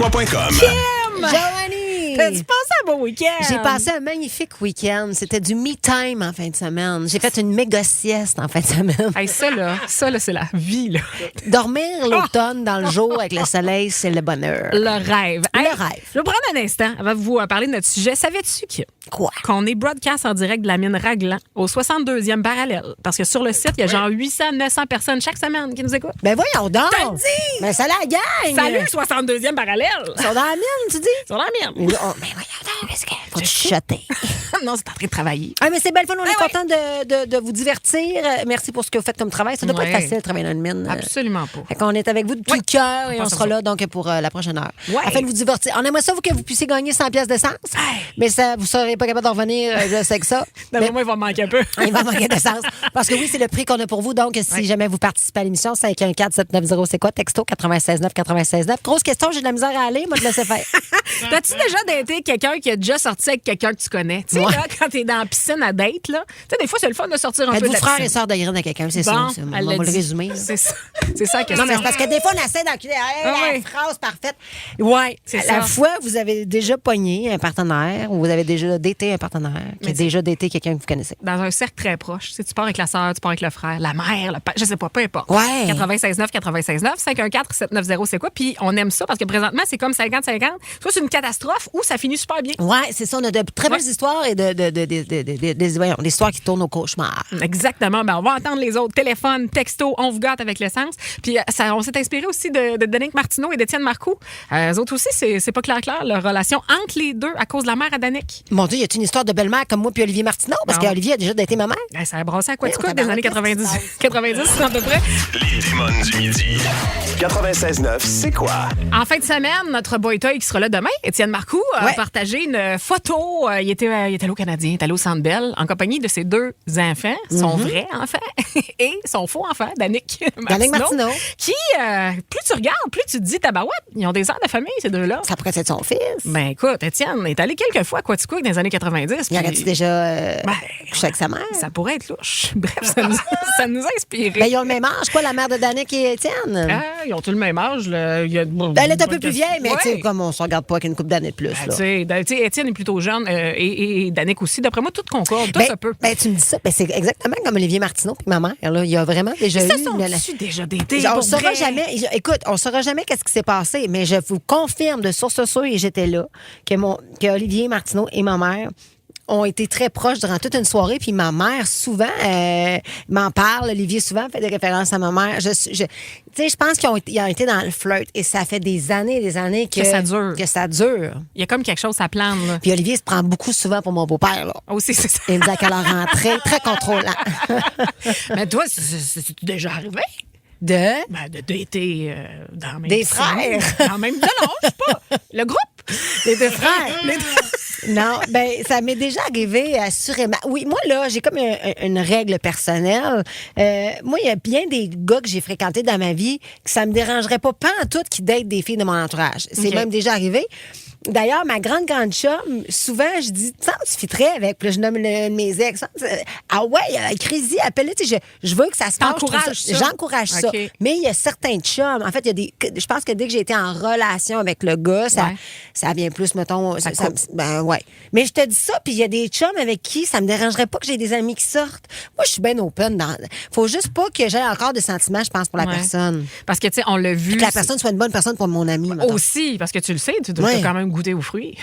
quoi.com. Joanie! T'as-tu passé un beau week-end? J'ai passé un magnifique week-end. C'était du me-time en fin de semaine. J'ai fait une méga sieste en fin de semaine. Hey, ça, là, c'est la vie, là. Dormir l'automne dans le jour avec le soleil, c'est le bonheur. Le rêve. Le Hey, rêve. Je vais prendre un instant avant de vous parler de notre sujet. Savais-tu Quoi? qu'on est broadcast en direct de la mine Raglan au 62e parallèle? Parce que sur le site, il y a genre 800-900 personnes chaque semaine qui nous écoutent. Ben voyons donc! T'as dit! Ben ça la gagne! Salut, 62e parallèle! Ils sont dans la mine, tu dis? Sur la mine. Oh, ben voyons donc, qu'est-ce que... Faut te chuchoter. Non, c'est en train de travailler. Ah, mais c'est belle fun, on est ouais. content de vous divertir. Merci pour ce que vous faites comme travail. Ça doit pas Ouais. être facile de travailler dans une mine. Absolument pas. Fait qu'on est avec vous de tout Oui. le cœur et on pense à sera ça. là donc pour la prochaine heure. Ouais. Afin de vous divertir. On aimerait ça que vous puissiez gagner 100 pièces d'essence, mais ça, vous ne serez pas capable d'en revenir, je sais que ça. D'après moi, il va me manquer un peu. Il va manquer d'essence. Parce que oui, c'est le prix qu'on a pour vous. Donc, si jamais vous participez à l'émission, 514-790, c'est quoi? Texto 96.9, 96.9. Grosse question, j'ai de la misère à aller. Moi, je laisse faire. T'as-tu déjà daté quelqu'un qui a déjà sorti avec quelqu'un que tu connais? Tu sais, Ouais. là, quand t'es dans la piscine à date, là, tu sais, des fois, c'est le fun de sortir un peu de Êtes-vous la frère piscine. et sœur de graine à quelqu'un? C'est Bon, ça. On elle va l'a le dit. résumer. là. C'est ça. C'est ça la question. Non, mais c'est parce que des fois, on essaie d'enculer la ouais. phrase parfaite. Oui. C'est La ça. fois, vous avez déjà pogné un partenaire ou vous avez déjà daté un partenaire qui a Mais déjà daté quelqu'un que vous connaissez. Dans un cercle très proche. Tu sais, tu pars avec la sœur, tu pars avec le frère, la mère, le père, je sais pas, peu importe. Ouais. 96.9, 96.9, 514-790, c'est quoi? Puis on aime ça parce que présentement, c'est comme 50-50. Soit c'est une catastrophe ou ça finit super bien. Oui, c'est ça. On a de très belles histoires et des histoires qui tournent au cauchemar. Exactement. Ben, on va entendre les autres. Téléphone, texto, on vous gâte avec l'essence. Puis on s'est inspiré aussi de Danick Martineau et d'Étienne Marcoux. Eux autres aussi, c'est pas clair, leur relation entre les deux à cause de la mère à Danick. Mon Dieu, y a-t-il une histoire de belle-mère comme moi puis Olivier Martineau? Parce Non. qu'Olivier a déjà daté ma mère. Ben, ça a brassé à quoi Oui, tu on coûtes des années tabarnak, 90. qu'est-ce qui se 90, c'est à peu près. Les démons du midi. 96.9, c'est quoi? En fin de semaine, notre boy toy qui sera là demain, Étienne Marcoux, a Ouais. partagé une photo. Il était allé au Canadien, il est allé au Centre Bell, en compagnie de ses deux enfants, son vrai enfant et son faux enfant, Danick Martineau. qui, plus tu regardes, plus tu te dis, tabarouette, ils ont des airs de famille, ces deux-là. Ça pourrait être son fils. Ben écoute, Étienne est allé quelques fois à Quaticook dans les années 90. Il puis- aurait-tu déjà Ben, couché avec sa mère? ça pourrait être louche. Bref, ça nous a inspiré. Ben, ils ont le même âge, quoi, la mère de Danick et Étienne? Ils ont tous le même âge. Là. Elle est un peu plus vieille, mais Ouais. tu sais, comme on se regarde pas avec une couple d'années de plus. Ben, là. tu sais, Étienne est plutôt jeune et Danick aussi. D'après moi, tout concorde. Tout Ben, ça peut. ben, tu me dis ça, ben, c'est exactement comme Olivier Martineau et ma mère. Là. Il y a vraiment déjà Ça eu... sont-tu déjà d'été? On ne saura jamais. Écoute, on ne saura jamais qu'est-ce qui s'est passé, mais je vous confirme de source sûre, et j'étais là, que Olivier Martineau et ma mère ont été très proches durant toute une soirée. Puis ma mère, souvent, m'en parle. Olivier, souvent, fait des références à ma mère. Tu sais, je pense qu'ils ont été dans le flirt. Et ça fait des années et des années Que ça dure. Que ça dure. Il y a comme quelque chose à plane. Là. Puis Olivier se prend beaucoup souvent pour mon beau-père, là. Aussi, c'est ça. Il me dit qu'elle a rentré très contrôlant. Mais toi, c'est déjà arrivé? De? Ben, de dater dans le même Des piscine. frères. Dans le même... Non, je sais pas. Le groupe? Les deux frères. Non, ben ça m'est déjà arrivé assurément. Oui, moi là, j'ai comme une règle personnelle. Moi, il y a bien des gars que j'ai fréquentés dans ma vie que ça me dérangerait pas en tout qui datent des filles de mon entourage. C'est OK. même déjà arrivé. D'ailleurs, ma grande chum, souvent, je dis, tu fitterais avec, puis là, je nomme mes ex. Ah ouais, crazy, appelle-le. Tu sais, je veux que ça se passe. T'encourages ça? J'encourage ça. OK. Mais il y a certains chums. En fait, je pense que dès que j'ai été en relation avec le gars, ça vient plus, mettons. Ben ouais. Mais je te dis ça, puis il y a des chums avec qui ça me dérangerait pas que j'ai des amis qui sortent. Moi, je suis bien open. Faut juste pas que j'aie encore de sentiments, je pense, pour la Ouais. personne. Parce que, tu sais, on l'a vu. Que la personne soit une bonne personne pour mon ami. mettons. Aussi, parce que tu le sais, tu dois Ouais. quand même goûter aux fruits.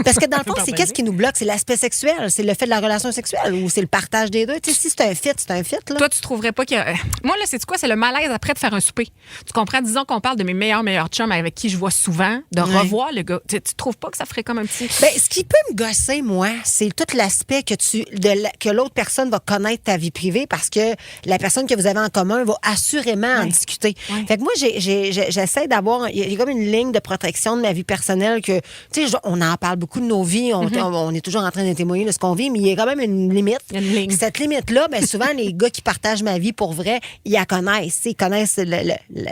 Parce que dans le fond, Faut c'est partager. qu'est-ce qui nous bloque? C'est l'aspect sexuel. C'est le fait de la relation sexuelle ou c'est le partage des deux. Tu sais, si c'est un fit, c'est un fit. Là. Toi, tu trouverais pas que. Moi, là, c'est quoi? C'est le malaise après de faire un souper. Tu comprends? Disons qu'on parle de mes meilleurs chums avec qui je vois souvent, de revoir le gars. Tu trouves pas que ça ferait comme un petit. Ben, ce qui peut me gosser, moi, c'est tout l'aspect que l'autre personne va connaître ta vie privée parce que la personne que vous avez en commun va assurément en discuter. Ouais. Fait que moi, j'essaie d'avoir... Il y a comme une ligne de protection de ma vie personnelle que, tu sais, on en parle beaucoup de nos vies. On est toujours en train de témoigner de ce qu'on vit, mais il y a quand même une limite. Il y a une ligne. Cette limite-là, ben, souvent, les gars qui partagent ma vie pour vrai, ils la connaissent. Ils connaissent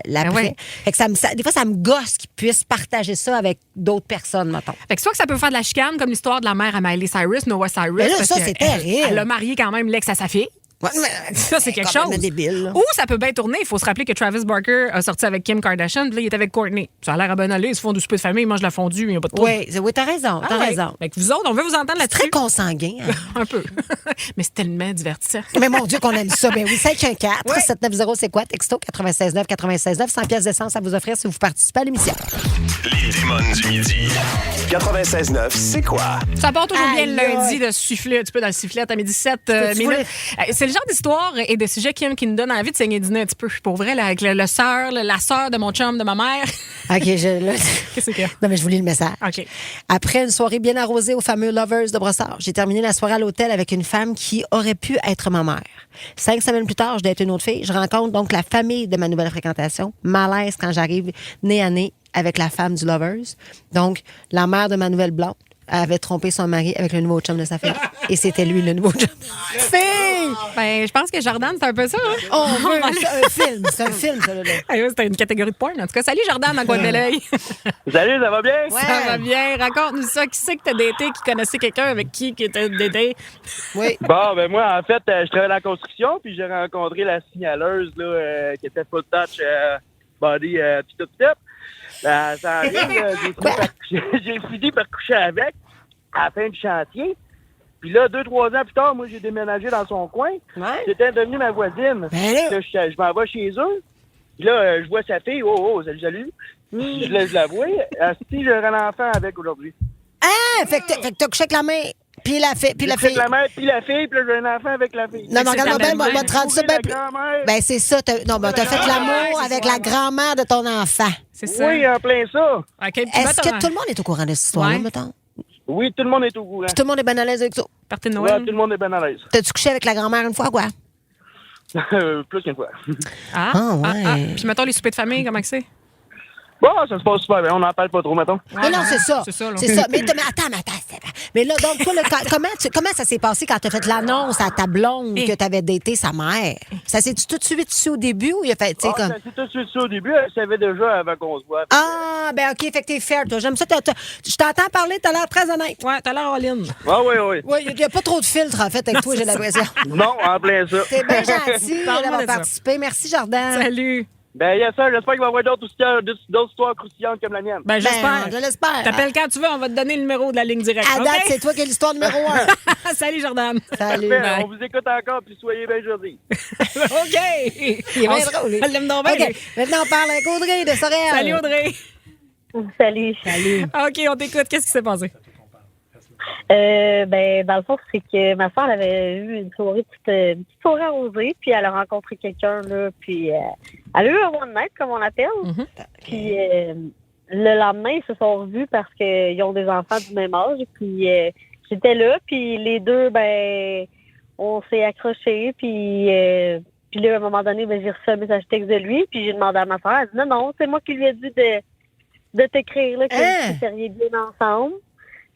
l'après. ouais. Fait que des fois, ça me gosse qu'ils puissent partager ça avec d'autres personnes, mettons. Fait que soit que ça peut faire de la chicane, comme l'histoire de la mère à Miley Cyrus, Noah Cyrus. Mais là, parce ça, que c'est terrible. Elle a marié quand même l'ex à sa fille. Ouais, mais Ça, c'est quelque complètement chose. débile. Là. Ou ça peut bien tourner. Il faut se rappeler que Travis Barker a sorti avec Kim Kardashian, puis là, il est avec Kourtney. Ça a l'air à bon aller. Ils se font du souper de famille, ils mangent de la fondue, il n'y a pas de trouble. Oui, t'as raison, Ah t'as ouais. raison. Fait que vous autres, on veut vous entendre C'est là-dessus. très consanguin. Hein. Un peu. Mais c'est tellement divertissant. Mais mon Dieu, qu'on aime ça. Ben oui, 514-790, c'est quoi? Texto 96.9, 96.9, 100 pièces d'essence à vous offrir si vous participez à l'émission. Les démons du midi. 96.9, c'est quoi? Ça part toujours bien le Aïe, lundi de siffler un petit peu dans le sifflet à midi 7 Tu minutes. C'est le genre d'histoire et de sujet qui nous donne envie de saigner du nez un petit peu. Pour vrai, là, avec la sœur de mon chum, de ma mère. OK, là... Qu'est-ce qu'il y a? Non, mais je vous lis le message. OK. Après une soirée bien arrosée au fameux Lovers de Brossard, j'ai terminé la soirée à l'hôtel avec une femme qui aurait pu être ma mère. 5 semaines plus tard, je date une autre fille. Je rencontre donc la famille de ma nouvelle fréquentation. Malaise quand j'arrive nez à nez avec la femme du Lovers. Donc, la mère de ma nouvelle blonde avait trompé son mari avec le nouveau chum de sa fille. Et c'était lui, le nouveau chum. Fille! Ben, je pense que Jordan, c'est un peu ça. Hein? On veut un film. C'est un film, ça, là. Ah oui, c'était une catégorie de porn. En tout cas, salut Jordan, dans coin de l'œil. Salut, ça va bien? Ouais. Ça va bien. Raconte-nous ça. Qui c'est que t'as daté, qui connaissait quelqu'un avec qui était daté? Oui. Bon, ben moi, en fait, je travaille dans la construction, puis j'ai rencontré la signaleuse là, qui était full touch, body, pis tout. Ça arrive, j'ai fini par coucher avec à la fin du chantier. Puis là, 2-3 ans plus tard, moi, j'ai déménagé dans son coin. Ouais. C'était devenu ma voisine. Ben là. Là, je m'en vais chez eux. Puis là, je vois sa fille. Oh, salut. Je la vois. Si j'aurai un enfant avec aujourd'hui. Ah! Fait que t'as couché avec la mère. Puis la fille. Puis la fille. La mère, puis la fille, puis là, j'ai un enfant avec la fille. Non, mais C'est regarde-moi ta bien, belle-mère. moi, te rendre ça bien La plus. grand-mère. Ben, c'est ça. T'as fait l'amour c'est avec ça. la grand-mère de ton enfant. C'est ça. Oui, en plein ça. OK, puis Est-ce que mettons, tout le monde est au courant de cette histoire-là, Ouais. mettons? Oui, tout le monde est au courant. Puis tout le monde est bien à l'aise avec ça. partie de Ouais, Noël? tout le monde est bien à l'aise. T'as-tu couché avec la grand-mère une fois, quoi? Plus qu'une fois. Ah, ouais. Puis mettons les soupers de famille, comment que c'est? Bon, ça se passe super bien. On n'en parle pas trop, mettons. Mais non, c'est ça. C'est ça, là. C'est ça. Mais attends. Mais là, donc, toi, là, comment ça s'est passé quand t'as fait l'annonce à ta blonde que t'avais daté sa mère? Ça s'est-tu tout de suite su au début ou il a fait, tu sais, comme... Ça, c'est tout de suite ça au début. Elle savait déjà avant qu'on se voit. Ah, ben OK, fait que t'es fair, toi. J'aime ça. Je t'entends parler, t'as l'air très honnête. Ouais, t'as l'air all-in. Oui. Oui, il n'y a pas trop de filtres, en fait, avec toi, j'ai l'impression. Non, en plein ça. T'es bien gentil Parle-moi d'avoir de ça. participé. Merci, Jordan. Salut. Ben, yes, sir. J'espère qu'il va y avoir d'autres histoires croustillantes comme la mienne. Ben, j'espère. Je l'espère. T'appelles quand tu veux, on va te donner le numéro de la ligne directe. À date, OK? c'est toi qui es l'histoire numéro 1. Salut, Jordan. Salut. Parfait, bye. on vous écoute encore, puis soyez bien joli. OK. Il est bien drôle. lui. Elle l'aime donc bien. OK, maintenant, on parle avec Audrey de Sorel. Salut, Audrey. Salut. OK, on t'écoute. Qu'est-ce qui s'est passé? Ben, dans le fond, c'est que ma soeur avait eu une petite soirée arrosée, puis elle a rencontré quelqu'un, là, puis elle a eu un one night, comme on appelle. Mhm. Puis le lendemain, ils se sont revus parce qu'ils ont des enfants du même âge, puis j'étais là, puis les deux, ben, on s'est accrochés, puis là, à un moment donné, ben, j'ai reçu un message texte de lui, puis j'ai demandé à ma soeur, elle dit non, c'est moi qui lui ai dit de t'écrire, là, que vous seriez bien ensemble.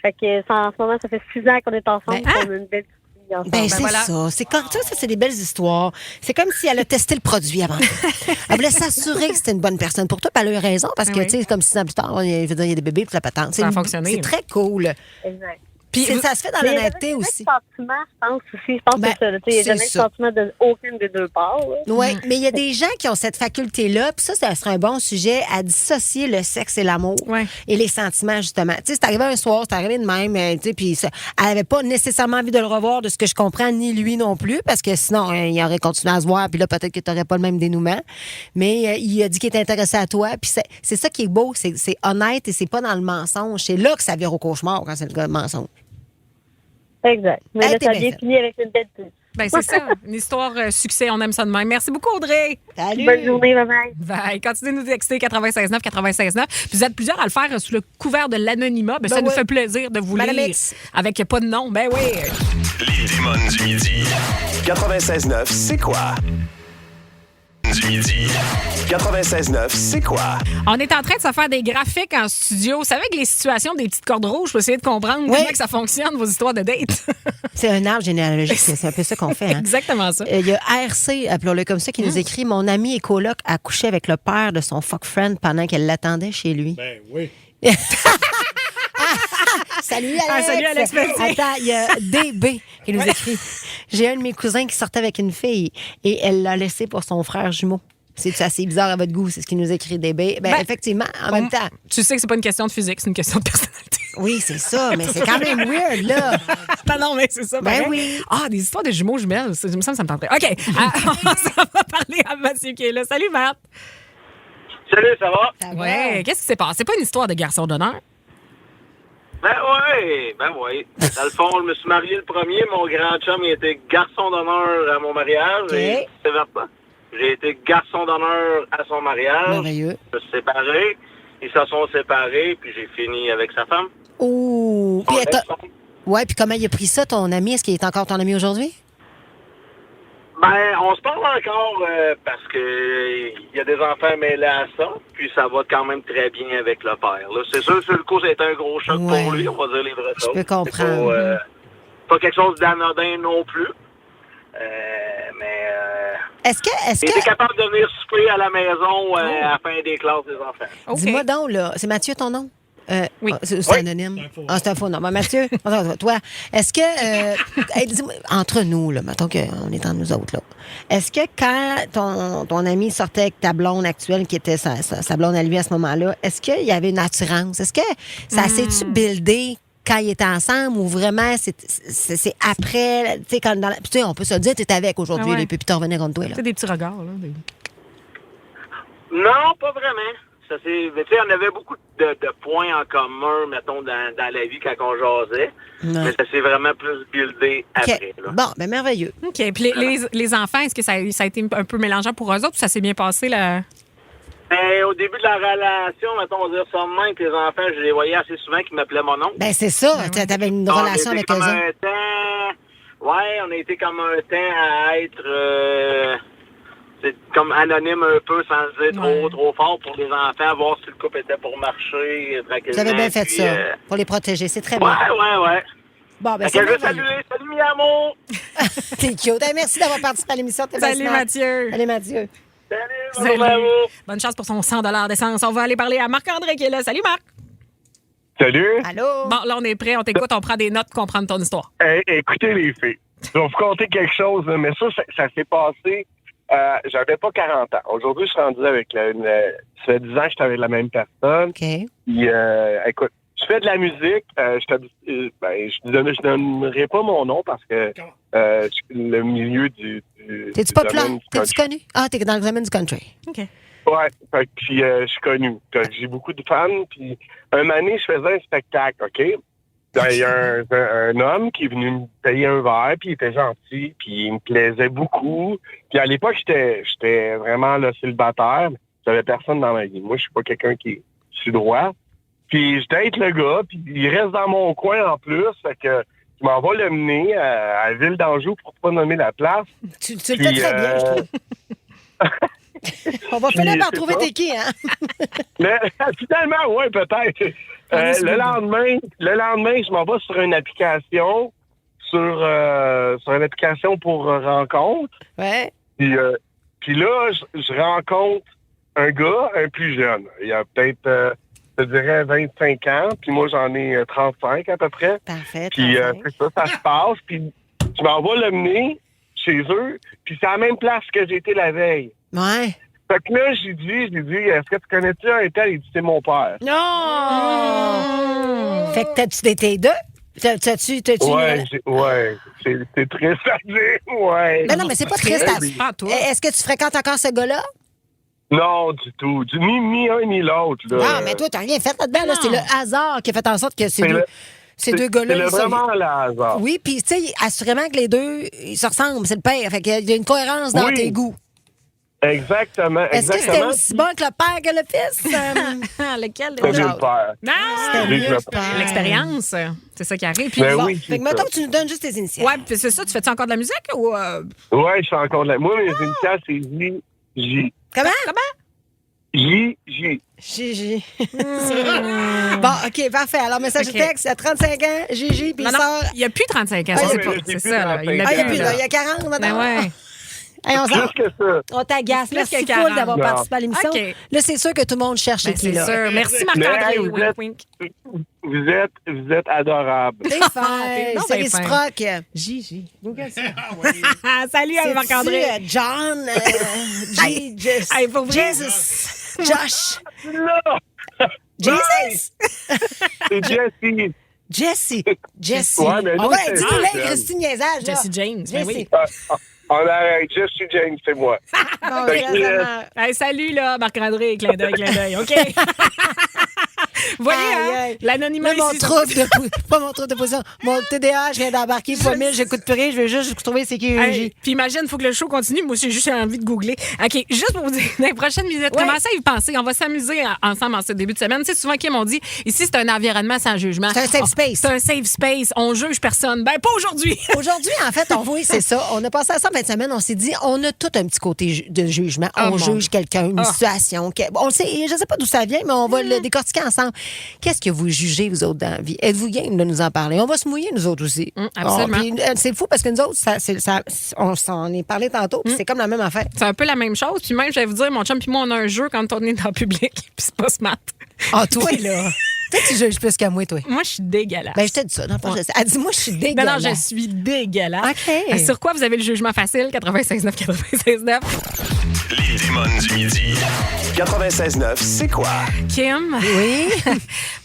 Fait que en ce moment, ça fait 6 ans qu'on est ensemble, Ben, qu'on a une belle petite fille ensemble. Ben, c'est voilà. ça. C'est comme ça, c'est des belles histoires. C'est comme si elle a testé le produit avant. Elle voulait s'assurer que c'était une bonne personne pour toi, puis elle a eu raison, parce que, Oui. tu sais, comme 6 ans plus tard, il y a des bébés, puis la patente. Ça a fonctionné. C'est très cool. Exact. Puis ça se fait dans Mais il y a l'honnêteté jamais aussi. de sentiment, je pense aussi. Je pense Ben, que c'est ça. là. Tu sais, il n'y a jamais c'est de ça. sentiment de aucune des deux parts. là. Oui, mais il y a des gens qui ont cette faculté-là, puis ça serait un bon sujet à dissocier le sexe et l'amour Ouais. et les sentiments, justement. Tu sais, c'est arrivé un soir, c'est arrivé de même, tu sais, puis elle n'avait pas nécessairement envie de le revoir, de ce que je comprends, ni lui non plus, parce que sinon, il aurait continué à se voir, puis là, peut-être que tu n'aurais pas le même dénouement. Mais il a dit qu'il était intéressé à toi, puis c'est ça qui est beau, c'est honnête et c'est pas dans le mensonge. C'est là que ça vire au cauchemar quand c'est le mensonge. Exact. Mais Hey, là, t'es ça a bien bien fait. fini avec une belle petite. Ben, c'est ça. Une histoire succès. On aime ça de même. Merci beaucoup, Audrey. Salut! Bonne journée, bye-bye. Bye. Continuez de nous texter 96.9, 96.9. Puis vous êtes plusieurs à le faire sous le couvert de l'anonymat. Ben, ça nous ouais. fait plaisir de vous Madame lire X. avec pas de nom. Ben oui. Les démons du midi. 96.9, c'est quoi? Du midi. 96.9, c'est quoi? On est en train de se faire des graphiques en studio. Vous savez, avec les situations des petites cordes rouges, pour essayer de comprendre Oui. comment que ça fonctionne, vos histoires de date. C'est un arbre généalogique, c'est un peu ça qu'on fait. Hein? Exactement ça. Il y a RC, appelons-le comme ça, qui nous écrit « Mon ami et coloc a couché avec le père de son fuck friend pendant qu'elle l'attendait chez lui. » Ben oui. Salut Alex! Ah, salut, Alex Pelletier. Attends, il y a DB qui nous écrit J'ai un de mes cousins qui sortait avec une fille et elle l'a laissé pour son frère jumeau. C'est assez bizarre à votre goût, c'est ce qu'il nous écrit DB. Ben, effectivement, en même temps. Tu sais que c'est pas une question de physique, c'est une question de personnalité. Oui, c'est ça, mais c'est quand même weird, là. non, mais c'est ça. Ben pareil. oui. Ah, des histoires de jumeaux jumelles, ça me tenterait. OK, on s'en va parler à Mathieu qui est là. Salut, Matt. Salut, ça va? Ça va? Ouais, qu'est-ce qui s'est passé? C'est pas une histoire de garçon d'honneur? Ben oui. Dans le fond, je me suis marié le premier. Mon grand chum, il était garçon d'honneur à mon mariage. OK. Et vice-versa. J'ai été garçon d'honneur à son mariage. Merveilleux. Je me suis séparé. Ils se sont séparés, puis j'ai fini avec sa femme. Oh! Puis, ouais, puis comment il a pris ça, ton ami? Est-ce qu'il est encore ton ami aujourd'hui? Ben, on se parle encore parce que il y a des enfants mêlés à ça, puis ça va quand même très bien avec le père. Là. C'est sûr, sur le coup, ça a été un gros choc pour lui, on va dire les vraies choses. Je peux comprendre. C'est pas quelque chose d'anodin non plus. Mais Est-ce il était capable de venir souper à la maison à la fin des classes des enfants. OK. Dis-moi donc, là, c'est Mathieu ton nom? Oui. C'est anonyme. C'est un faux nom. Ben, Mathieu, toi, est-ce que, hey, dis-moi, entre nous, là, mettons qu'on est entre nous autres, là, est-ce que quand ton ami sortait avec ta blonde actuelle, qui était sa blonde à lui à ce moment-là, est-ce qu'il y avait une attirance? Est-ce que ça s'est-tu buildé quand ils étaient ensemble ou vraiment c'est après, tu sais, quand dans tu sais, on peut se le dire, t'es avec aujourd'hui, Ah ouais. les puis t'en revenais contre toi, là. C'est des petits regards, là. Non, pas vraiment. Ça, tu sais, on avait beaucoup de points en commun, mettons, dans la vie quand on jasait. Ouais. Mais ça s'est vraiment plus buildé OK. après. Là. Bon, ben merveilleux. OK. Puis les enfants, est-ce que ça a été un peu mélangeant pour eux autres ou ça s'est bien passé, là? Mais au début de la relation, mettons, on va dire ça de même, que les enfants, je les voyais assez souvent qui m'appelaient mon oncle. Ben c'est ça, t'avais une relation avec eux on a été autres. comme un temps... Ouais, on a été comme un temps à être... c'est comme anonyme un peu, sans le dire trop fort pour les enfants, voir si le couple était pour marcher tranquillement. Vous avez bien fait puis, ça, pour les protéger, c'est très bien. Ouais. Bon, ben Fait c'est que je veux merveilleux. salut mi amour! T'es cute. Hey, merci d'avoir participé à l'émission. T'es bien Salut, smart. Mathieu. Salut, Mathieu. Salut, mon amour! Bonne chance pour son 100 d'essence. On va aller parler à Marc-André qui est là. Salut, Marc. Salut! Allô? Bon, là, on est prêt. On t'écoute. On prend des notes pour comprendre ton histoire. Hey, écoutez les filles, je vais vous conter quelque chose, là, mais ça s'est passé, j'avais pas 40 ans. Aujourd'hui, je suis rendu avec ça fait 10 ans que j'étais avec la même personne. OK. Puis, écoute, je fais de la musique, je donnerai pas mon nom parce que le milieu du T'es-tu du populaire? domaine du T'es-tu country. connu? Ah, t'es dans le domaine du country. OK. Ouais, fait que, puis je suis connu. J'ai beaucoup de fans. Puis un moment donné, je faisais un spectacle, OK? Il y a un homme qui est venu me payer un verre, puis il était gentil, puis il me plaisait beaucoup. Puis à l'époque, j'étais vraiment là, célibataire. J'avais personne dans ma vie. Moi, je suis pas quelqu'un qui suis droit. Puis je date le gars, puis il reste dans mon coin en plus. Fait que je m'en vais le mener à Ville d'Anjou pour pas nommer la place. Tu le fais très bien, je trouve. On va finir par c'est trouver ça. t'es qui, hein? Mais finalement, oui, peut-être. Le lendemain, je m'en vais sur une application, sur une application pour rencontre. Ouais. Puis là, je rencontre un gars, un plus jeune. Il a peut-être, je dirais, 25 ans. Puis moi, j'en ai 35 à peu près. Parfait. Puis parfait. c'est ça se passe. Puis je m'en vais le mener chez eux. Puis c'est à la même place que j'ai été la veille. Ouais. Fait que là, j'ai dit, est-ce que tu connais-tu un tel? Il dit, c'est mon père. Non! Fait que t'as-tu daté deux? T'as-tu... Ouais, c'est triste à dire, ouais. Ben non, mais c'est pas triste. Pas toi. Est-ce que tu fréquentes encore ce gars-là? Non, du tout. Ni un ni l'autre, là. Ah, mais toi, t'as rien fait là-dedans. Là. C'est le hasard qui a fait en sorte que ces deux gars-là... C'est ils sont- vraiment le hasard. Oui, puis tu sais, assurément que les deux, ils se ressemblent, c'est le père. Fait qu'il y a une cohérence dans Oui. tes goûts. Exactement, Est-ce que c'était exactement. aussi bon que le père que le fils? Lequel? C'est déjà? le père. Non! C'était Lui, mieux je le le prends. père. L'expérience, c'est ça qui arrive. Puis, Ben bon, oui, Fait que c'est mettons ça. que tu nous donnes juste tes initiales. ouais, puis c'est ça. Tu fais-tu encore de la musique ou... Ouais, je suis encore là. Moi, mes initiales, c'est J. Comment? J. Gigi. Bon, OK, parfait. Alors, message OK. texte, à 35 ans, Gigi, puis il Non, sort... il n'y a plus 35 ans. Ah, ça, il y a c'est plus- pas. il y a C'est plus ça, là. 35. Il l'a Ah, il y a plus, plus, là. là. Il y a 40 Ben maintenant. ouais. Hey, Plus que ça. on t'agace. Plus Merci que full 40. d'avoir Non. participé à l'émission. OK. Là, c'est sûr que tout le monde cherche Ben, qui c'est là. sûr. Merci, Mais, Marc-André. hey, Wink, wink. Vous êtes adorable. T'es Ah, fin, t'es donc c'est bien fin. réciproque. Gigi. Salut, C'est Marc-André. John, Jesus, Hey, pour vrai. Jesus, Josh, Là! Jesus, C'est Jessie. Jesse. Ouais, mais On nous, va c'est dire Jesse. là, Christine Niaisage. là. Jesse James. Ben oui. On arrête. Je suis James, c'est moi. Bon, Fait que, vraiment. Hey, salut, là, Marc-André. Clin d'œil. OK. Vous voyez, Aïe, hein? aïe. L'anonymat Là, mon ici. trouble pas mon trouble de position. Mon TDA, je viens d'embarquer, pas mille, j'écoute plus rien, je veux juste trouver c'est qui Hey, puis imagine, il faut que le show continue. Moi, j'ai juste envie de googler. OK, juste pour vous dire, dans les prochaines minutes, commencez à y penser. On va s'amuser ensemble en ce début de semaine. Tu sais, souvent, Kim, on dit, ici, c'est un environnement sans jugement. C'est un safe space. C'est un safe space. On juge personne. Ben, pas aujourd'hui. Aujourd'hui, en fait, oui, c'est ça. On a passé à ça en fin de semaine. On s'est dit, on a tout un petit côté de jugement. Ah, On mon juge quelqu'un, une situation. On le sait, je ne sais pas d'où ça vient, mais on va le décortiquer ensemble. Qu'est-ce que vous jugez, vous autres, dans la vie? Êtes-vous game de nous en parler? On va se mouiller, nous autres aussi. Absolument. Puis, c'est fou parce que nous autres, on s'en est parlé tantôt, puis c'est comme la même affaire. C'est un peu la même chose. Puis même, je vais vous dire, mon chum puis moi, on a un jeu quand on est dans le public. Puis c'est pas smart. Ah, toi, là. Toi, tu juges plus que moi, toi. Moi, je suis dégueulasse. Ben, je t'ai dit ça. Dans le fond, je sais. Elle dit, moi, je suis dégueulasse. Non, je suis dégueulasse. OK. Sur quoi vous avez le jugement facile? 96.9, 96.9. Les démons du midi. 96.9, c'est quoi? Kim? Oui.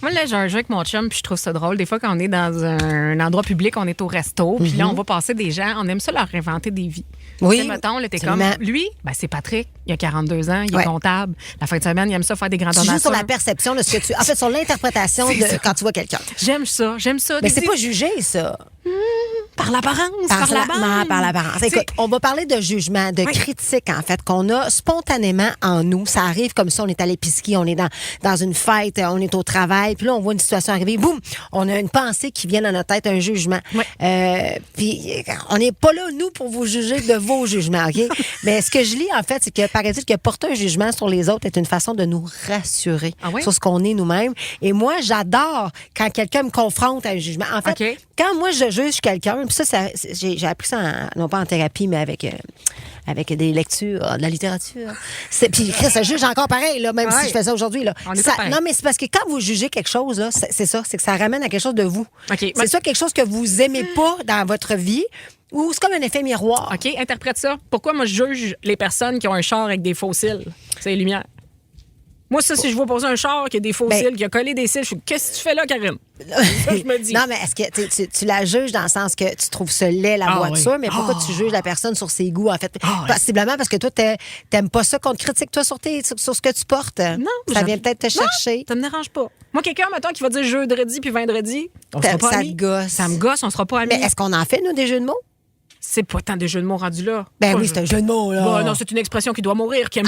Moi, là, j'ai un jeu avec mon chum, puis je trouve ça drôle. Des fois, quand on est dans un endroit public, on est au resto, puis là, on va passer des gens, on aime ça leur inventer des vies. Oui, Tu sais, mettons, là, t'es comme, absolument. lui, ben, c'est Patrick, il a 42 ans, il Ouais. est comptable. La fin de semaine, il aime ça faire des grandes Tu joues donations. sur la perception de ce que tu. En fait, sur l'interprétation C'est de ça. quand tu vois quelqu'un. J'aime ça. Mais Des c'est idées- pas jugé, ça. Par l'apparence, par la bande. Non, par l'apparence. Tu sais, Écoute, on va parler de jugement, de critique, en fait, qu'on a spontanément en nous. Ça arrive comme ça, on est à l'épicerie, on est dans une fête, on est au travail, puis là, on voit une situation arriver, boum, on a une pensée qui vient dans notre tête, un jugement. Puis on n'est pas là, nous, pour vous juger de vos jugements, OK? Mais ce que je lis, en fait, c'est que, paraît-il, que porter un jugement sur les autres est une façon de nous rassurer Ah oui? sur ce qu'on est nous-mêmes. Et moi, j'adore quand quelqu'un me confronte à un jugement. En fait, OK. quand moi, je juge quelqu'un, puis ça j'ai appris ça, non pas en thérapie, mais avec des lectures, de la littérature. Puis Chris, ça juge encore pareil, là, même si je fais ça aujourd'hui. Là. On est Ça- pas pareil. non, mais c'est parce que quand vous jugez quelque chose, là, c'est ça, c'est que ça ramène à quelque chose de vous. OK. C'est ça quelque chose que vous aimez pas dans votre vie, ou c'est comme un effet miroir. OK, interprète ça. Pourquoi moi, je juge les personnes qui ont un char avec des faux cils? C'est les lumières. Moi, ça, si je vois poser un char qui a des faux Ben- cils, qui a collé des cils, je suis qu'est-ce que tu fais là, Karine? Ça, je me dis. Non, mais est-ce que tu la juges dans le sens que tu trouves ça laid, la Ah voiture, oui. mais pourquoi tu juges la personne sur ses goûts, en fait? Possiblement parce que toi, t'aimes pas ça qu'on te critique, toi, sur ce que tu portes. Non, Ça j'en- vient peut-être te Non, chercher. ça me dérange pas. Moi, quelqu'un, mettons, qui va dire jeudi puis vendredi, on Ça- sera pas ça amis. te gosse. Ça me gosse, on sera pas amis. Mais est-ce qu'on en fait, nous, des jeux de mots? C'est pas tant des jeux de mots rendus là. Ben Pas oui, c'est un jeu de mots, là. Bah, non, c'est une expression qui doit mourir, Kim.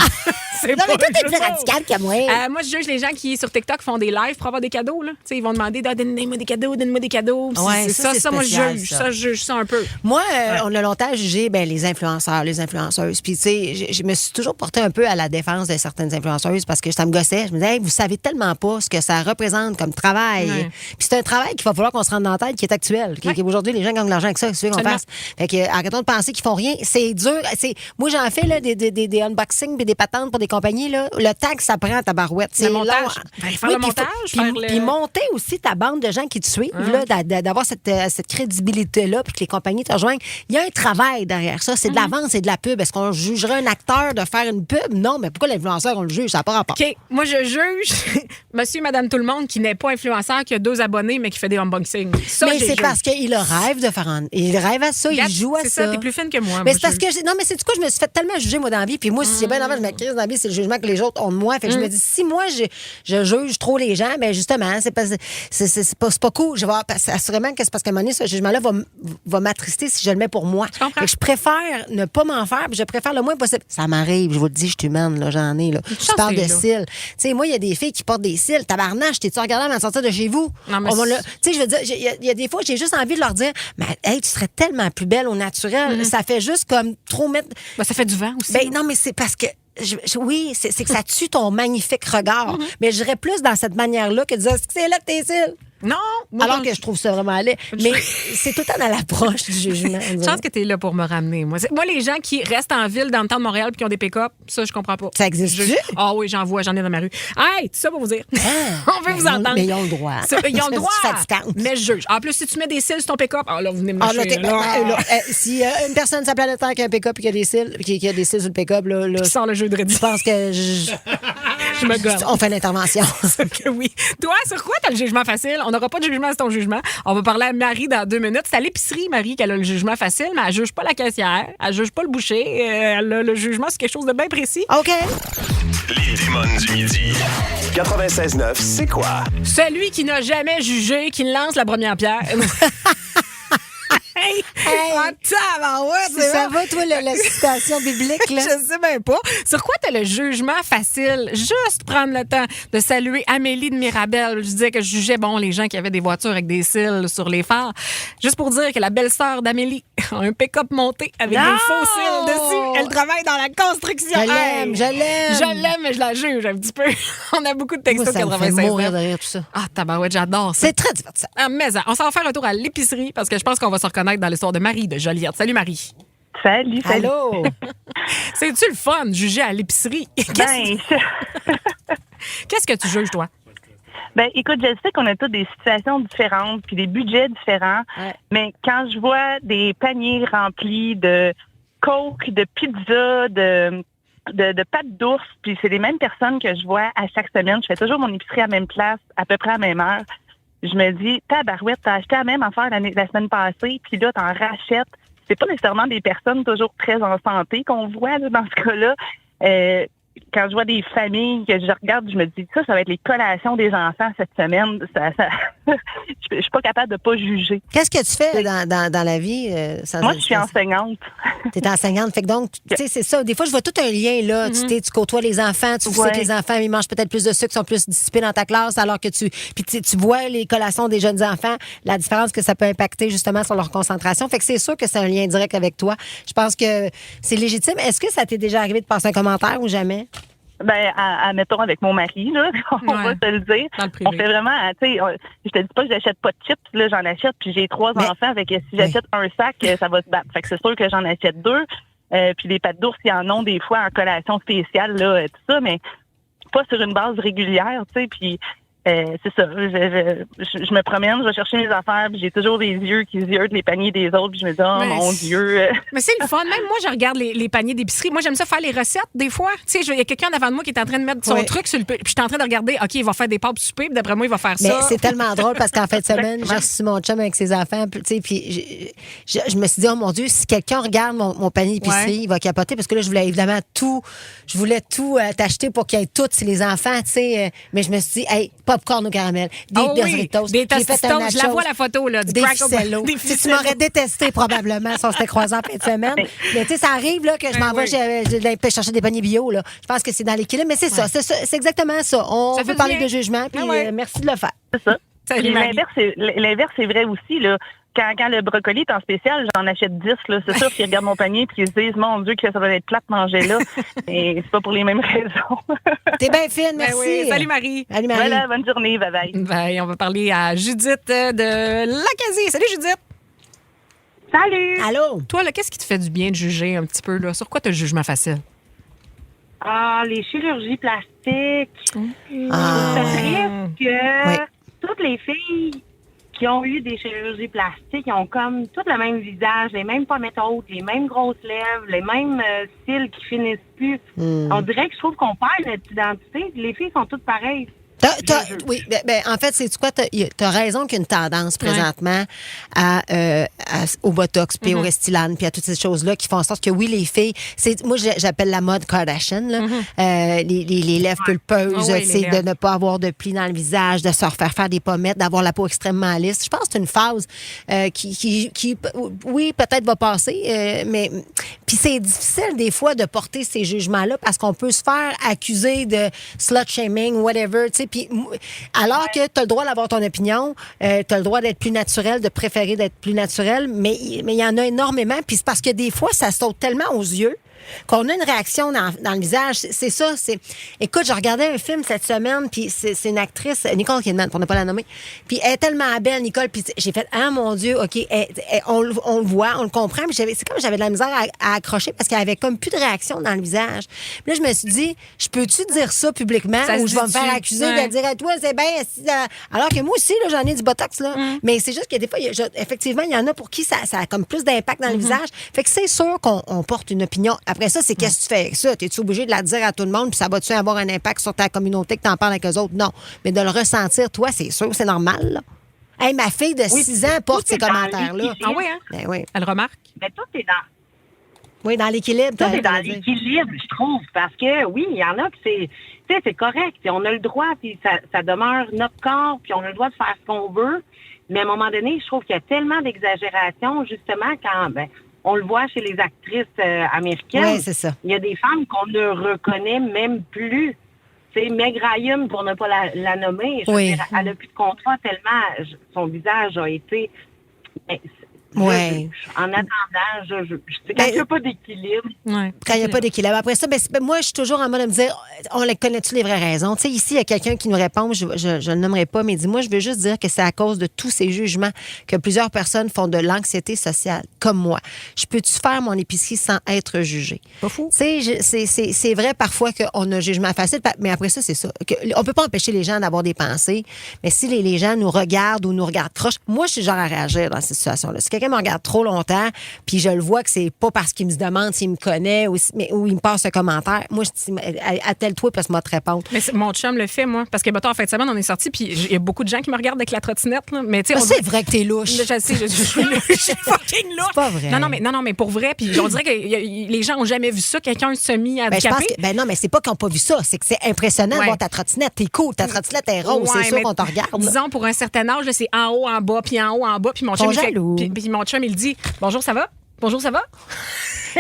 c'est Non, mais pas toi, un t'es jeu plus de mots. radical que moi. Moi, je juge les gens qui, sur TikTok, font des lives pour avoir des cadeaux. Là. Tu sais, ils vont demander donne-moi des cadeaux, donne-moi des cadeaux. Puis Ouais, c'est ça, c'est moi, je spécial, juge. ça. Ça, je juge ça un peu. Moi, on a longtemps jugé les influenceurs, les influenceuses. Puis, tu sais, je me suis toujours portée un peu à la défense de certaines influenceuses parce que ça me gossait. Je me disais, hey, vous savez tellement pas ce que ça représente comme travail. Ouais. Puis, c'est un travail qu'il va falloir qu'on se rende dans la tête, qui est actuel. Aujourd'hui, les gens gagnent de l'argent avec ça. Qu'est-ce que tu veux qu'on Absolument. fasse? Fait que, arrêtons de penser qu'ils font rien. C'est dur. Moi, j'en fais là, des unboxings et des patentes pour des compagnies. Là. Le temps que ça prend à ta barouette. C'est Le montage. long. Ben, faire le puis montage, puis- faire le- puis monter aussi ta bande de gens qui te suivent, là, d'avoir cette crédibilité-là, puis que les compagnies te rejoignent. Il y a un travail derrière ça. C'est de la vente, c'est de la pub. Est-ce qu'on jugerait un acteur de faire une pub? Non, mais pourquoi l'influenceur, on le juge? Ça n'a pas rapport. OK, moi, je juge monsieur et madame tout le monde qui n'est pas influenceur, qui a 2 abonnés, mais qui fait des unboxings. Ça, Mais je c'est juge. parce qu'il a rêve de faire il rêve à ça, Regarde, il joue à c'est ça. ça, t'es plus fine que moi. Mais moi, c'est parce je- que non, mais c'est du coup, je me suis fait tellement juger moi dans la vie, puis moi si j'ai bien envie, je me crise dans la vie, c'est le jugement que les autres ont de moi. Fait que je me dis si moi je juge trop les gens, ben justement, c'est pas cool. Je vais assurément que c'est parce qu'à un moment donné, ce jugement-là va m'attrister si je le mets pour moi. Je comprends. Fait que je préfère ne pas m'en faire, puis je préfère le moins possible. Ça m'arrive, je vous le dis, je suis humaine, là, j'en ai là. Je chance parle de t'es là. cils. Tu sais, moi il y a des filles qui portent des cils, tabarnache, t'es-tu regardant à sortir de chez vous? Non, mais Tu sais, je veux dire, il y a des fois, j'ai juste envie de leur dire, mais hey, tu serais tellement plus belle au naturel. Ça fait juste comme trop mettre. Ben, ça fait du vent aussi. Ben non, mais c'est parce que. Oui, c'est que ça tue ton magnifique regard. Mais j'irais plus dans cette manière-là que de dire, c'est là que t'es cils. Non. Moi, Alors que je trouve ça vraiment laid. Mais c'est tout le temps dans l'approche du jugement. Je pense que tu es là pour me ramener. Moi, les gens qui restent en ville dans le temps de Montréal et qui ont des pick-up, ça, je comprends pas. Ça existe-tu? Ah oui, j'en ai dans ma rue. Hey, tout ça pour vous dire. On veut vous entendre. Mais ils ont le droit. Ils ont le droit. Fatigante. Mais je juge. En plus, si tu mets des cils sur ton pick-up, là, vous venez me Ah, lâcher. là, si une personne sur la planète Terre qui a un pick-up et qui a des cils, qui a des cils sur le pick-up, là, Qui sort le jeu de je pense que Je me gomme. on fait l'intervention. Que oui. Toi, sur quoi t'as le jugement facile? On n'aura pas de jugement sur ton jugement. On va parler à Marie dans 2 minutes. C'est à l'épicerie, Marie, qu'elle a le jugement facile, mais elle juge pas la caissière, elle juge pas le boucher. Elle a le jugement sur quelque chose de bien précis. OK. Les démons du midi. 96.9, c'est quoi? Celui qui n'a jamais jugé, qui lance la première pierre. Hey! Ah, tabarouette, Si ça va, toi, la citation biblique, là? Je sais même pas. Sur quoi t'as le jugement facile? Juste prendre le temps de saluer Amélie de Mirabel. Je disais que je jugeais, les gens qui avaient des voitures avec des cils sur les phares. Juste pour dire que la belle-sœur d'Amélie a un pick-up monté avec des faux cils dessus. Elle travaille dans la construction. Je l'aime. Je l'aime, mais je la juge un petit peu. On a beaucoup de textos Moi, ça me fait 96. mourir de rire, tout ça. Ah, tabarouette, j'adore ça. C'est très divertissant. Ah, mais on s'en va faire un tour à l'épicerie parce que je pense qu'on va se reconnaître dans l'histoire de Marie de Joliette. Salut, Marie. Salut. Allô? C'est-tu le fun, juger à l'épicerie? Qu'est-ce que tu juges, toi? Ben, écoute, je sais qu'on a tous des situations différentes puis des budgets différents, mais quand je vois des paniers remplis de coke, de pizza, de pâtes d'ours, puis c'est les mêmes personnes que je vois à chaque semaine, je fais toujours mon épicerie à la même place, à peu près à la même heure. Je me dis, tabarouette, t'as acheté la même affaire la semaine passée, puis là, t'en rachètes. C'est pas nécessairement des personnes toujours très en santé qu'on voit là, dans ce cas-là. Quand je vois des familles que je regarde, je me dis, ça va être les collations des enfants cette semaine. Je suis pas capable de pas juger. Qu'est-ce que tu fais dans la vie? Moi, je suis enseignante. Tu es enseignante. Fait que donc, tu sais, c'est ça. Des fois, je vois tout un lien, là. Tu côtoies les enfants, tu sais que les enfants, ils mangent peut-être plus de sucre, sont plus dissipés dans ta classe, alors que tu vois les collations des jeunes enfants, la différence que ça peut impacter, justement, sur leur concentration. Fait que c'est sûr que c'est un lien direct avec toi. Je pense que c'est légitime. Est-ce que ça t'est déjà arrivé de passer un commentaire ou jamais? Ben, mettons avec mon mari, là, on va se le dire. On fait vraiment, tu sais, je te dis pas que j'achète pas de chips, là, j'en achète, puis j'ai 3 enfants, avec si j'achète un sac, ça va se battre. Fait que c'est sûr que j'en achète 2. Puis les pâtes d'ours, ils en ont des fois en collation spéciale, là, tout ça, mais pas sur une base régulière, tu sais, puis c'est ça. Je me promène, je vais chercher mes affaires, puis j'ai toujours des yeux qui ziotent les paniers des autres, puis je me dis, oh mon Dieu. Mais c'est le fun. Même moi, je regarde les paniers d'épicerie. Moi, j'aime ça faire les recettes, des fois. Tu sais, il y a quelqu'un devant de moi qui est en train de mettre son truc sur le. Puis je suis en train de regarder, OK, il va faire des pâtes souper, puis d'après moi, il va faire ça. Mais c'est tellement drôle parce qu'en fin de semaine, j'ai reçu mon chum avec ses enfants, tu sais, puis je me suis dit, oh mon Dieu, si quelqu'un regarde mon panier d'épicerie, il va capoter, parce que là, je voulais évidemment tout t'acheter pour qu'il y ait tout, c'est les enfants, tu sais. Mais je me suis dit, hey, popcorn au caramel. Des Doritos. Des Tostitos. Je la vois, la photo, là. Des ficellos. Tu m'aurais détesté, probablement, si on s'était croisés en fin de semaine. Mais tu sais, ça arrive, là, que je m'en vais chercher des paniers bio, là. Je pense que c'est dans l'équilibre. Mais c'est ça. C'est exactement ça. On veut parler de jugement, puis merci de le faire. C'est ça. L'inverse, c'est vrai aussi, là. Quand le brocoli est en spécial, j'en achète 10, là. C'est sûr qu'ils regardent mon panier et qu'ils se disent, mon Dieu, que ça va être plate de manger là. Et c'est pas pour les mêmes raisons. T'es bien fine, merci. Oui. Salut, Marie. Salut, Marie. Voilà, bonne journée. Bye-bye. Bye. On va parler à Judith de Lacazette. Salut, Judith. Salut. Allô? Toi, là, qu'est-ce qui te fait du bien de juger un petit peu, là? Sur quoi tu as le jugement facile? Les chirurgies plastiques. Ah, C'est triste que toutes les filles qui ont eu des chirurgies plastiques, ils ont comme tout le même visage, les mêmes pommettes hautes, les mêmes grosses lèvres, les mêmes cils qui finissent plus. On dirait que je trouve qu'on perd notre identité. Les filles sont toutes pareilles. Oui, en fait, c'est quoi? T'as raison qu'il y a une tendance présentement au Botox, puis au Restylane, puis à toutes ces choses-là qui font en sorte que, oui, les filles, moi, j'appelle la mode Kardashian, là. Les lèvres pulpeuses, de ne pas avoir de plis dans le visage, de se refaire faire des pommettes, d'avoir la peau extrêmement lisse. Je pense que c'est une phase qui oui, peut-être va passer, mais puis c'est difficile des fois de porter ces jugements-là parce qu'on peut se faire accuser de slut-shaming, whatever, tu sais. Puis, alors que tu as le droit d'avoir ton opinion, tu as le droit d'être plus naturel, de préférer d'être plus naturel, mais il y en a énormément. Puis c'est parce que des fois, ça saute tellement aux yeux qu'on a une réaction dans le visage. C'est ça. Écoute, je regardais un film cette semaine, puis c'est une actrice, Nicole Kidman, pour ne pas la nommer, puis elle est tellement belle, Nicole, puis j'ai fait, ah mon Dieu, OK, on le voit, on le comprend, mais c'est comme j'avais de la misère à accrocher parce qu'elle avait comme plus de réaction dans le visage. Puis là, je me suis dit, je peux-tu dire ça publiquement ou je vais me faire accuser de dire à toi, c'est bien, alors que moi aussi, là, j'en ai du botox, là. Mais c'est juste que des fois, effectivement, il y en a pour qui ça a comme plus d'impact dans le visage. Fait que c'est sûr qu'on porte une opinion. Après ça, c'est qu'est-ce que tu fais avec ça? T'es-tu obligé de la dire à tout le monde, puis ça va-tu avoir un impact sur ta communauté que t'en parles avec eux autres? Non. Mais de le ressentir, toi, c'est sûr, c'est normal, là. Hey, ma fille de 6 ans porte ces commentaires-là. Ah oui, hein? Ben oui. Elle remarque. Mais tout est dans... Oui, dans l'équilibre. Tout est dans l'équilibre, je trouve, parce que, oui, il y en a que c'est correct, puis on a le droit, puis ça demeure notre corps, puis on a le droit de faire ce qu'on veut, mais à un moment donné, je trouve qu'il y a tellement d'exagération, justement, quand, on le voit chez les actrices américaines. Oui, c'est ça. Il y a des femmes qu'on ne reconnaît même plus. C'est Meg Ryan, pour ne pas la nommer. Je veux dire, elle n'a plus de contrat tellement son visage a été... Oui. En attendant, quand il n'y a pas d'équilibre. Ouais. Quand il n'y a pas d'équilibre. Après ça, moi, je suis toujours en mode de me dire, on les connaît-tu les vraies raisons? Tu sais, ici, il y a quelqu'un qui nous répond, je ne le nommerai pas, mais il dit, moi, je veux juste dire que c'est à cause de tous ces jugements que plusieurs personnes font de l'anxiété sociale, comme moi. Je peux-tu faire mon épicerie sans être jugée? Pas fou. Tu sais, c'est vrai parfois qu'on a un jugement facile, mais après ça, c'est ça. On peut pas empêcher les gens d'avoir des pensées, mais si les gens nous regardent ou nous regardent croche, moi, je suis genre à réagir dans cette situation-là. Si quelqu'un me regarde trop longtemps, puis je le vois que c'est pas parce qu'il me demande s'il me connaît ou il me passe un commentaire. Moi, je dis, attelle-toi parce que moi te répondre. Mais mon chum le fait, moi. Parce que, en fin de semaine, on est sortis, puis il y a beaucoup de gens qui me regardent avec la trottinette. Là. Mais, c'est vrai que t'es louche. Je sais, je suis fucking louche. C'est pas vrai. Non, mais pour vrai, puis on dirait que les gens n'ont jamais vu ça, quelqu'un semi-handicapé. Non, mais c'est pas qu'ils n'ont pas vu ça, c'est que c'est impressionnant de voir ta trottinette. T'es cool, ta trottinette est rose, c'est sûr qu'on te regarde. Disons, pour un certain âge, là, c'est en haut, en bas, puis en haut, en bas, puis mon chum, il dit bonjour, ça va? Bonjour, ça va?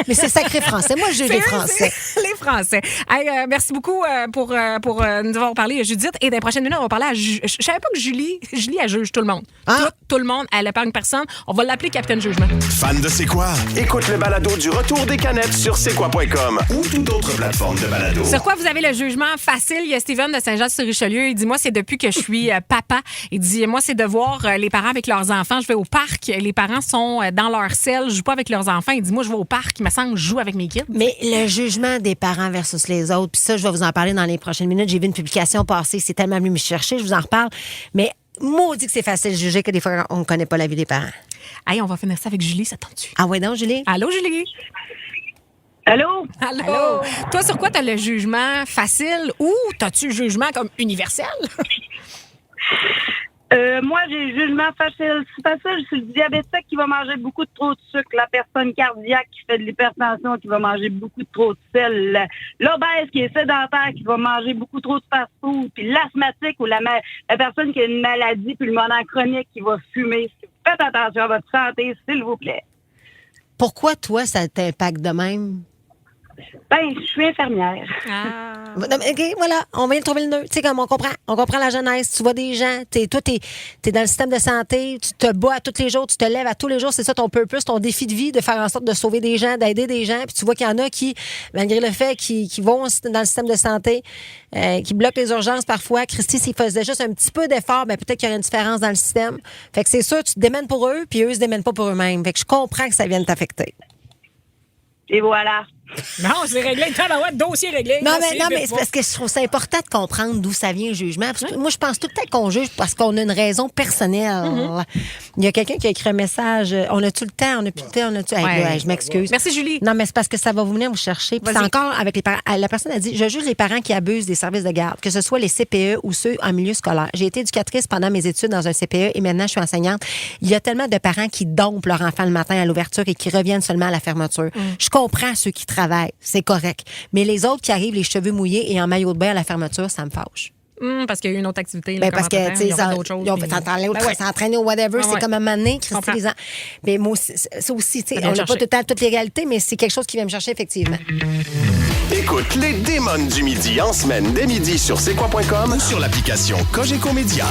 Mais c'est sacré français. Moi, je juge les Français. Les Français. Hey, merci beaucoup pour nous avoir parlé, Judith. Et dans les prochaines minutes, on va parler à Je savais pas que Julie, elle juge tout le monde. Ah. Tout le monde, elle épargne personne. On va l'appeler Capitaine Jugement. Fan de C'est quoi? Écoute le balado du retour des canettes sur c'est-quoi.com ou toute autre plateforme de balado. Sur quoi vous avez le jugement facile? Il y a Steven de Saint-Jean-sur-Richelieu. Il dit, moi, c'est depuis que je suis papa. Il dit, moi, c'est de voir les parents avec leurs enfants. Je vais au parc. Les parents sont dans leur selle. Je joue pas avec leurs enfants. Il dit, moi, je vais au parc. Il me semble que je joue avec mes kids. Mais le jugement des parents versus les autres, puis ça, je vais vous en parler dans les prochaines minutes. J'ai vu une publication passer. C'est tellement venu me chercher. Je vous en reparle. Mais maudit que c'est facile de juger que des fois, on ne connaît pas la vie des parents. Hey, on va finir ça avec Julie. Ça tente-tu? Ah ouais, donc, Julie? Allô, Julie? Allô? Allô? Toi, sur quoi t'as le jugement facile ou t'as-tu le jugement comme universel? Moi, j'ai le jugement facile. C'est facile. C'est le diabétique qui va manger beaucoup trop de sucre, la personne cardiaque qui fait de l'hypertension qui va manger beaucoup trop de sel, l'obèse qui est sédentaire qui va manger beaucoup trop de fast-food, puis l'asthmatique ou la personne qui a une maladie pulmonaire chronique qui va fumer. Faites attention à votre santé, s'il vous plaît. Pourquoi, toi, ça t'impacte de même? Je suis infirmière. OK, voilà, on vient de trouver le nœud. Tu sais, comme on comprend la jeunesse. Tu vois des gens, toi, t'es dans le système de santé, tu te bats à tous les jours, tu te lèves à tous les jours. C'est ça ton purpose, ton défi de vie, de faire en sorte de sauver des gens, d'aider des gens. Puis tu vois qu'il y en a qui, malgré le fait qu'ils vont dans le système de santé, qui bloquent les urgences parfois. Christy, s'ils faisaient juste un petit peu d'effort, peut-être qu'il y aurait une différence dans le système. Fait que c'est sûr, tu te démènes pour eux, puis eux se démènent pas pour eux-mêmes. Fait que je comprends que ça vienne t'affecter. Et voilà. Non, c'est réglé. Dossier réglé. Non, mais c'est parce que je trouve ça important de comprendre d'où ça vient, le jugement. Moi, je pense tout le temps qu'on juge parce qu'on a une raison personnelle. Il y a quelqu'un qui a écrit un message. On a-tu le temps? On n'a plus le temps? Je m'excuse. Merci, Julie. Non, mais c'est parce que ça va vous venir vous chercher. Puis c'est encore avec les parents. La personne a dit, je juge les parents qui abusent des services de garde, que ce soit les CPE ou ceux en milieu scolaire. J'ai été éducatrice pendant mes études dans un CPE et maintenant, je suis enseignante. Il y a tellement de parents qui dompent leur enfant le matin à l'ouverture et qui reviennent seulement à la fermeture. Je comprends ceux qui travaillent. C'est correct. Mais les autres qui arrivent les cheveux mouillés et en maillot de bain à la fermeture, ça me fâche. Parce qu'il y a eu une autre activité. Là, parce que, tu sais, ils ont s'entraîner au whatever, c'est comme un moment donné, Christy. Mais moi, ça aussi, tu sais, on n'a pas tout le temps toutes les réalités, mais c'est quelque chose qui vient me chercher, effectivement. Écoute les démons du midi en semaine dès midi sur c'est quoi.com ou sur l'application Cogeco Média.